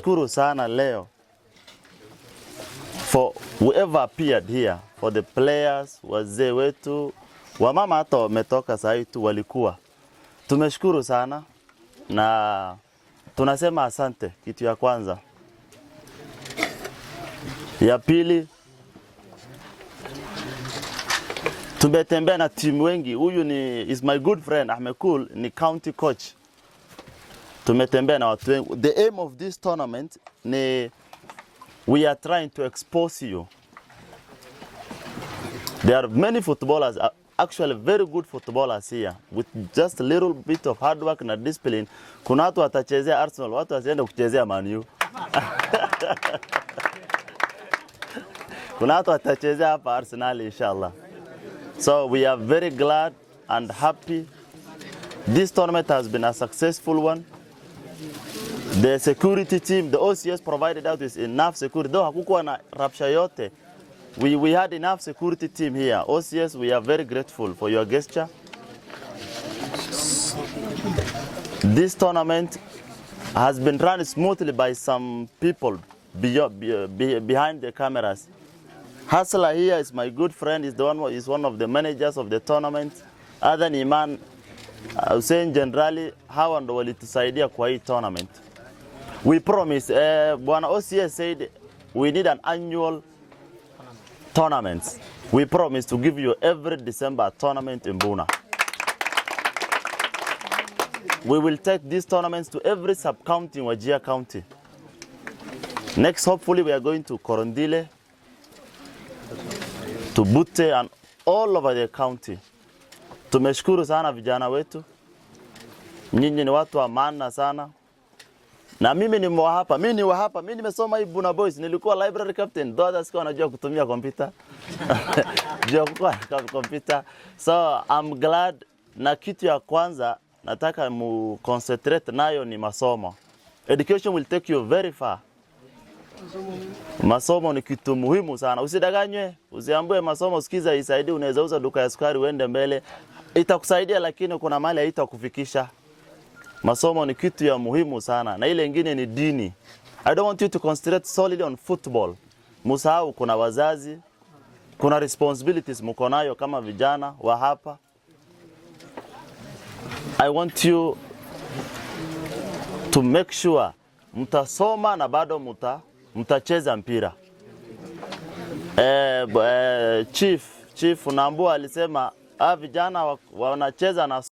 Shukuru sana leo for whoever appeared here, for the players, wazee wetu, wamama hata wametoka saa tu walikuwa. Tumeshukuru sana na tunasema asante, kitu ya kwanza. Ya pili, tumetembea na timu wengi. Huyu is my good friend Ahmed Cool, ni county coach. Tumetembea na watu wengi. The aim of this tournament ni we are trying to expose you. There are many footballers, actually very good footballers here, with just a little bit of hard work and discipline. Kuna watu watachezea Arsenal, watu wasiende kuchezea Man U. Kuna watu watachezea hapa Arsenal inshallah. So we are very glad and happy. This tournament has been a successful one. The security team, the OCS provided us with enough security. Though hakukuwa na rapsha yote, we had enough security team here. OCS, we are very grateful for your gesture. This tournament has been run smoothly by some people behind the cameras. Hasla here is my good friend, is one of the managers of the tournament. Other Iman Hussein generally hawa ndo walitusaidia kwa hii tournament. We promise, Bwana OCS said we need an annual tournament. We promise to give you every December a tournament in Buna. We will take these tournaments to every sub-county in Wajir County. Next, hopefully, we are going to Korondile, to Butte, and all over the county. Tumeshukuru sana vijana wetu. Nyinyi ni watu wa maana sana. Na mimi ni mwahapa, mimi nimesoma hii Buna Boys, nilikuwa library captain, though others wanajua kutumia kompyuta. So I'm glad, na kitu ya kwanza nataka mu concentrate nayo ni masomo. Education will take you very far. Masomo ni kitu muhimu sana. Usidanganywe, usiambie masomo sikiza isaidie, unaweza uza duka ya sukari uende mbele. Itakusaidia lakini kuna mali haitakufikisha. Masomo ni kitu ya muhimu sana, na ile nyingine ni dini. I don't want you to concentrate solely on football. Musahau kuna wazazi, kuna responsibilities mko nayo kama vijana wa hapa. I want you to make sure mtasoma na bado mtacheza mpira. Chief Nambua alisema vijana wanacheza na